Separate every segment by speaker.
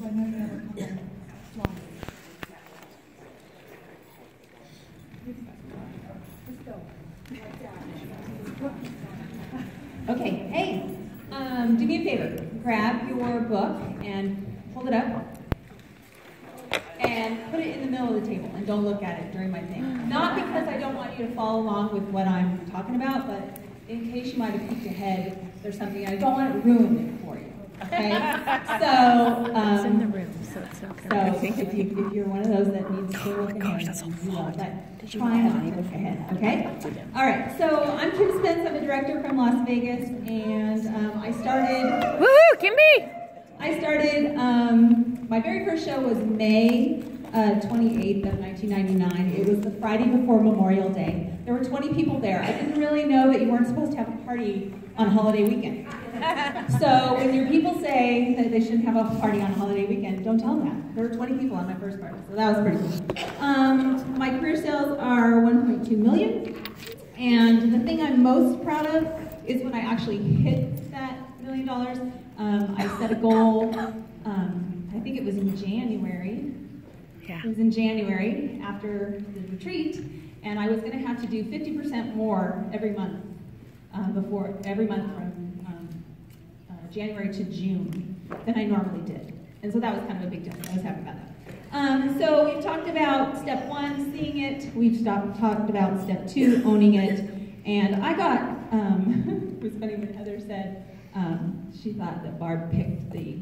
Speaker 1: I know you have a couple slides. Let's go.
Speaker 2: Okay, hey, do me a favor. Grab your book and hold it up and put it in the middle of the table and don't look at it during my thing. Not because I don't want you to follow along with what I'm talking about, but in case you might have peeked ahead, there's something I don't want to ruin it for you. Okay? So,
Speaker 3: it's in the room, so it's okay.
Speaker 2: So if you're one of those that needs to look ahead,
Speaker 3: that's so
Speaker 2: you will,
Speaker 3: fun.
Speaker 2: but try not to look ahead, okay? All right, so I'm Kim Spence. I'm a director from Las Vegas, and I started...
Speaker 3: Woohoo, Kimby!
Speaker 2: My very first show was May 28th of 1999. It was the Friday before Memorial Day. There were 20 people there. I didn't really know that you weren't supposed to have a party on a holiday weekend. So when your people say that they shouldn't have a party on a holiday weekend, don't tell them that. There were 20 people on my first party, so that was pretty cool. My career sales are 1.2 million, and the thing I'm most proud of is when I actually hit that $1 million. I set a goal, I think it was in January.
Speaker 3: Yeah.
Speaker 2: It was in January after the retreat, and I was going to have to do 50% more every month from January to June than I normally did. And so that was kind of a big deal. I was happy about that. So we've talked about step 1, seeing it. We've talked about step 2, owning it. And I got, it was funny when Heather said she thought that Barb picked the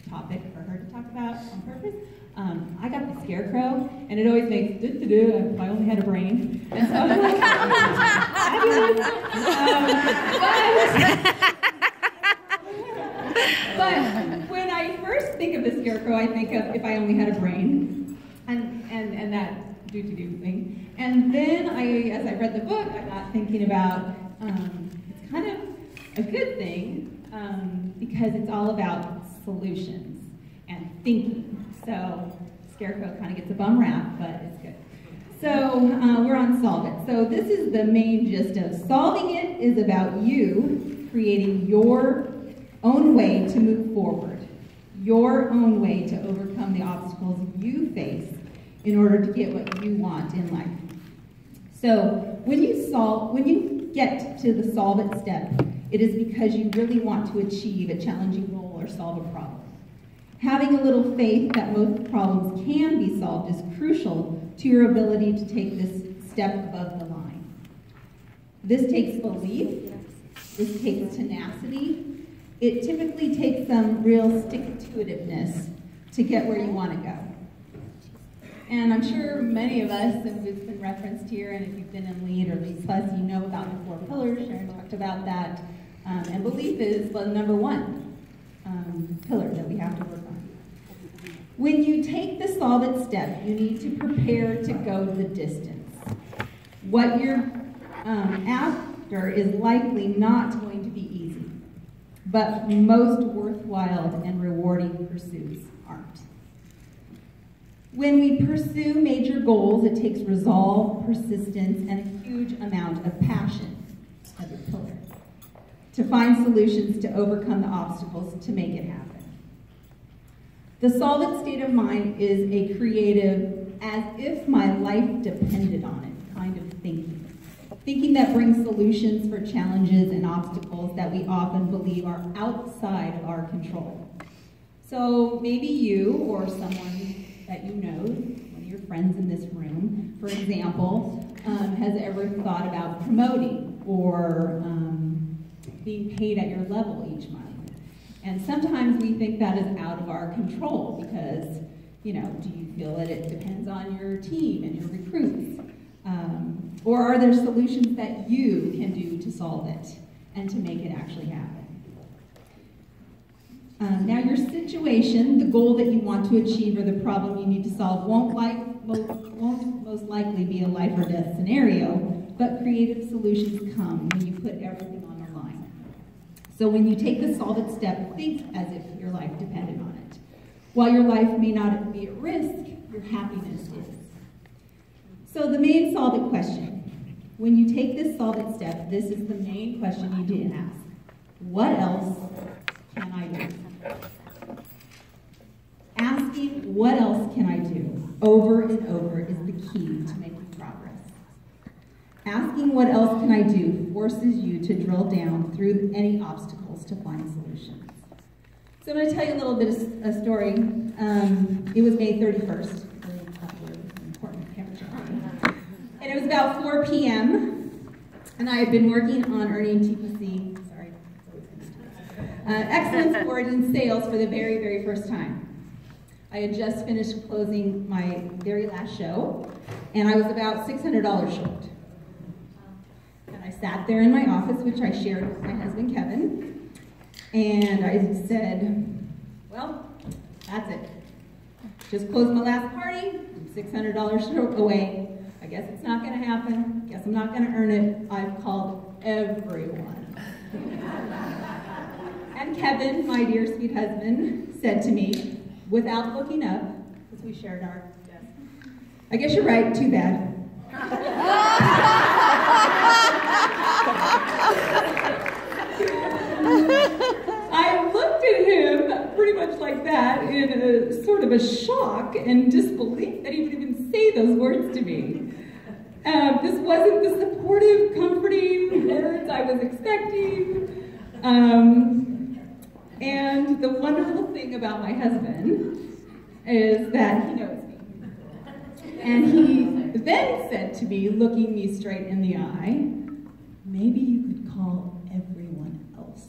Speaker 2: topic for her to talk about on purpose. I got the scarecrow, and it always makes do-do-do if I only had a brain. And so I was like, but when I first think of the scarecrow, I think of if I only had a brain, and that do-do-do thing. And then as I read the book, I got thinking about it's kind of a good thing because it's all about solutions and thinking. So scarecrow kind of gets a bum rap, but it's good. So we're on Solve It. So this is the main gist of solving it is about you creating your own way to move forward, your own way to overcome the obstacles you face in order to get what you want in life. So when you get to the solve it step, it is because you really want to achieve a challenging goal or solve a problem. Having a little faith that most problems can be solved is crucial to your ability to take this step above the line. This takes belief, this takes tenacity. It typically takes some real stick-to-itiveness to get where you want to go. And I'm sure many of us, and it's been referenced here, and if you've been in LEAD or LEAD Plus, you know about the 4 pillars. Sharon talked about that. And belief is the number 1 pillar that we have to work on. When you take the solve it step, you need to prepare to go the distance. What you're after is likely not going to be easy, but most worthwhile and rewarding pursuits aren't. When we pursue major goals, it takes resolve, persistence, and a huge amount of passion, another pillar, to find solutions to overcome the obstacles to make it happen. The solve it state of mind is a creative, as if my life depended on it kind of thinking. Thinking that brings solutions for challenges and obstacles that we often believe are outside of our control. So maybe you or someone that you know, one of your friends in this room, for example, has ever thought about promoting or being paid at your level each month. And sometimes we think that is out of our control because, you know, do you feel that it depends on your team and your recruits? Or are there solutions that you can do to solve it and to make it actually happen? Now your situation, the goal that you want to achieve or the problem you need to solve won't most likely be a life or death scenario, but creative solutions come when you put everything on the line. So when you take the solve it step, think as if your life depended on it. While your life may not be at risk, your happiness is. So the main solve it question. When you take this solve it step, this is the main question you didn't ask. What else can I do? what else can I do, over and over is the key to making progress. Asking what else can I do forces you to drill down through any obstacles to find solutions. So I'm going to tell you a little bit of a story. It was May 31st, very important temperature. And it was about 4 p.m. and I had been working on earning TPC, excellence award in sales for the very, very first time. I had just finished closing my very last show, and I was about $600 short. And I sat there in my office, which I shared with my husband, Kevin, and I said, well, that's it. Just closed my last party, I'm $600 short away. I guess it's not going to happen. Guess I'm not going to earn it. I've called everyone. And Kevin, my dear sweet husband, said to me, without looking up, because we shared our desk, I guess you're right, too bad. I looked at him pretty much like that in a sort of a shock and disbelief that he would even say those words to me. This wasn't the supportive, comforting words I was expecting. And the wonderful thing about my husband is that he knows me. And he then said to me, looking me straight in the eye, maybe you could call everyone else.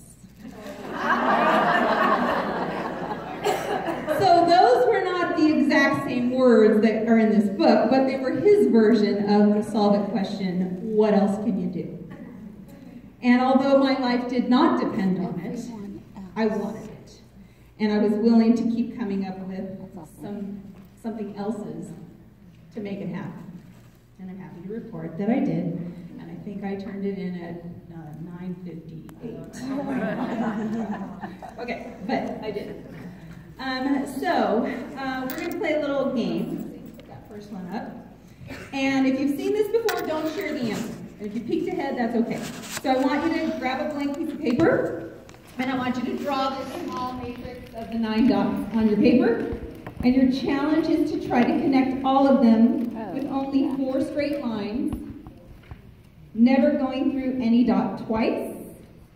Speaker 2: So those were not the exact same words that are in this book, but they were his version of the solve it question, what else can you do? And although my life did not depend on it, I wanted it. And I was willing to keep coming up with something else's to make it happen. And I'm happy to report that I did. And I think I turned it in at 9:58. Okay, but I did. We're going to play a little game. Put that first one up. And if you've seen this before, don't share the answer. And if you peeked ahead, that's okay. So I want you to grab a blank piece of paper, and I want you to draw this small matrix of the 9 dots on your paper. And your challenge is to try to connect all of them with only 4 straight lines, never going through any dot twice,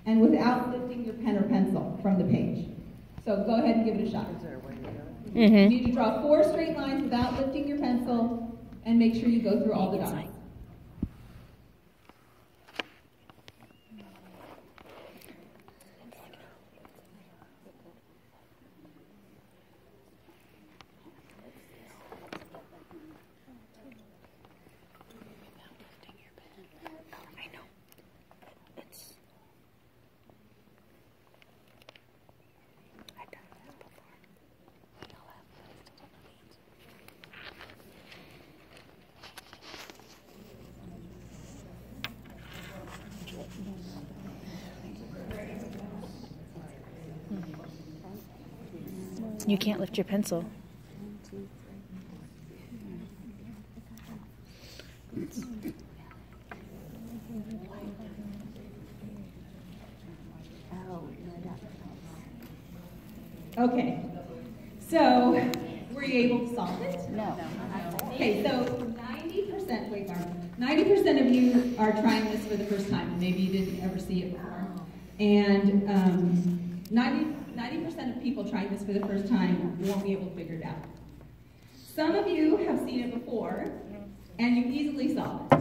Speaker 2: and without lifting your pen or pencil from the page. So go ahead and give it a shot. You need to draw 4 straight lines without lifting your pencil, and make sure you go through all the dots.
Speaker 3: You can't lift your pencil.
Speaker 2: Okay, so were you able to solve it?
Speaker 3: No.
Speaker 2: Okay, so 90% of you are trying this for the first time. Maybe you didn't ever see it before. And 90% of people trying this for the first time won't be able to figure it out. Some of you have seen it before, and you easily solve it.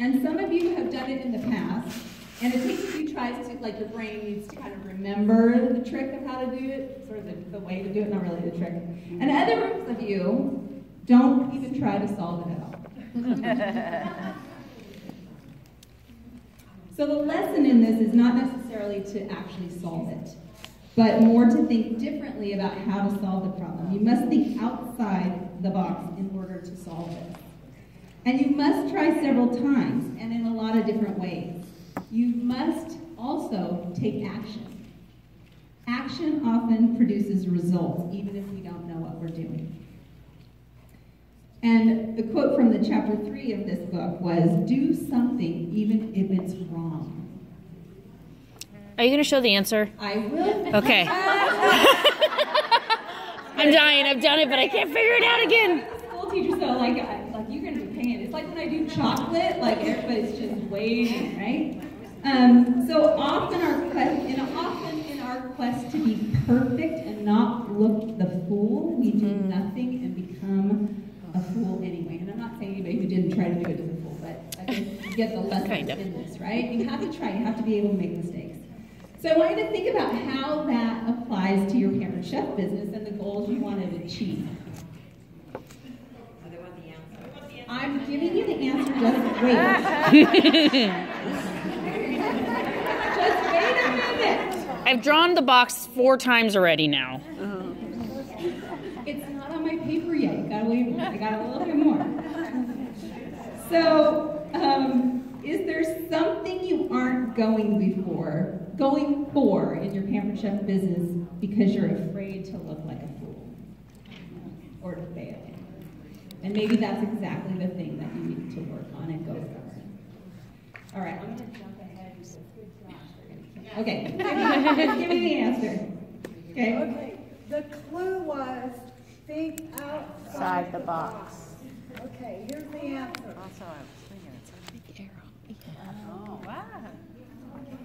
Speaker 2: And some of you have done it in the past, and it takes a few tries to, like your brain needs to kind of remember the trick of how to do it, sort of the way to do it, not really the trick. And others of you don't even try to solve it at all. So the lesson in this is not necessarily to actually solve it, but more to think differently about how to solve the problem. You must think outside the box in order to solve it. And you must try several times and in a lot of different ways. You must also take action. Action often produces results, even if we don't know what we're doing. And the quote from the chapter 3 of this book was, do something even if it's wrong.
Speaker 3: Are you going to show the answer?
Speaker 2: I will.
Speaker 3: Okay. I'm dying. I've done it, but I can't figure it out again.
Speaker 2: I'm a school teacher, so like you're gonna be paying. It's like when I do chocolate, like everybody's just waiting, right? So often in our quest to be perfect and not look the fool, we do nothing and become a fool anyway. And I'm not saying anybody who didn't try to do it is a fool, but I guess you get the lesson in this, right? You have to try. You have to be able to make mistakes. So I want you to think about how that applies to your Pampered Chef business and the goals you want to achieve. I'm giving you the answer, just wait. Just wait a minute.
Speaker 3: I've drawn the box 4 times already now.
Speaker 2: It's not on my paper yet. You gotta wait. I got a little bit more. So, is there something you aren't going for in your Pampered Chef business because you're afraid to look like a fool or to fail? And maybe that's exactly the thing that you need to work on and go for. All right, I'm going to jump ahead because good gosh, okay, give me the answer. Okay.
Speaker 1: The clue was think outside
Speaker 3: the box.
Speaker 1: Okay, here's the answer.
Speaker 3: Also, I was thinking it's a big arrow.
Speaker 1: Oh, wow.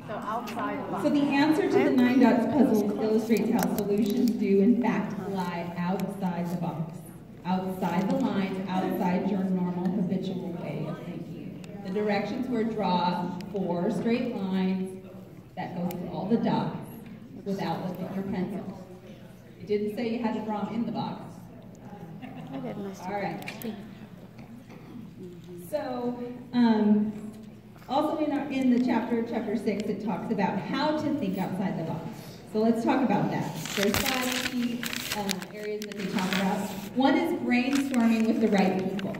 Speaker 1: So outside the box.
Speaker 2: So the answer to the 9 dots puzzle illustrates how solutions do in fact lie outside the box. Outside the lines, outside your normal habitual way of thinking. The directions were draw 4 straight lines that go through all the dots without lifting your pencil. It didn't say you had to draw them in the box. All right. So, also in the chapter 6, it talks about how to think outside the box. So let's talk about that. There's 5 key areas that they talk about. One is brainstorming with the right people.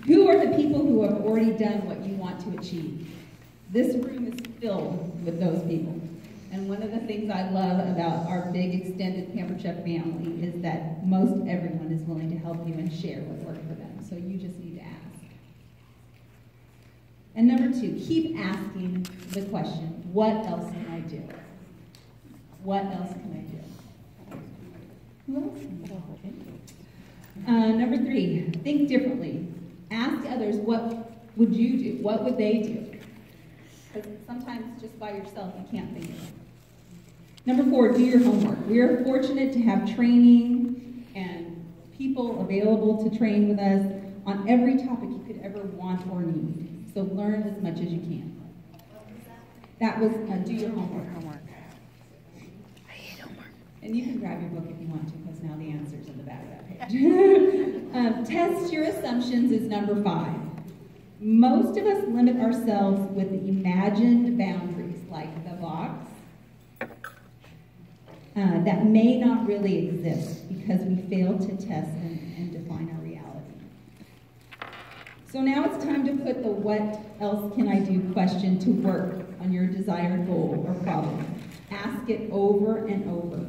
Speaker 2: Who are the people who have already done what you want to achieve? This room is filled with those people. And one of the things I love about our big extended Pampered Chef family is that most everyone is willing to help you and share what worked for them. So you just need to ask. And number 2, keep asking the question, what else can I do? What else can I do? Who else can I do? Number 3, think differently. Ask others, what would you do? What would they do? Because sometimes just by yourself, you can't think of it. Number 4, do your homework. We are fortunate to have training and people available to train with us on every topic you could ever want or need. So learn as much as you can. That was do your homework.
Speaker 3: I hate homework.
Speaker 2: And you can grab your book if you want to, because now the answer's in the back of that page. Test your assumptions is number 5. Most of us limit ourselves with imagined boundaries, like the box, that may not really exist because we fail to test and define our reality. So now it's time to put the what else can I do question to work on your desired goal or problem. Ask it over and over.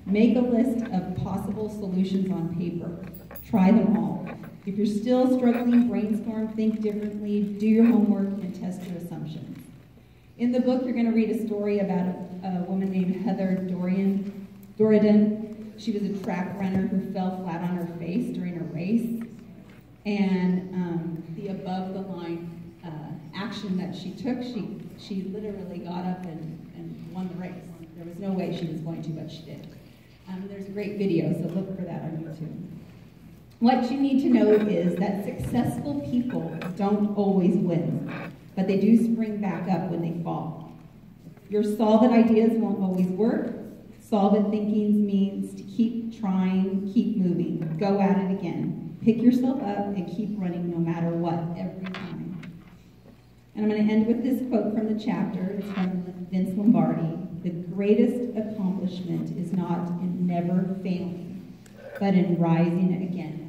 Speaker 2: Make a list of possible solutions on paper. Try them all. If you're still struggling, brainstorm, think differently, do your homework, and test your assumptions. In the book, you're going to read a story about a woman named Heather Doridan. She was a track runner who fell flat on her face during a race. And the above-the-line action that she took, she literally got up and won the race. There was no way she was going to, but she did. There's a great video, so look for that on YouTube. What you need to know is that successful people don't always win, but they do spring back up when they fall. Your solve-it ideas won't always work. Solve-it thinking means to keep trying, keep moving, go at it again. Pick yourself up and keep running no matter what, every time. And I'm going to end with this quote from the chapter. It's from Vince Lombardi. The greatest accomplishment is not in never failing, but in rising again.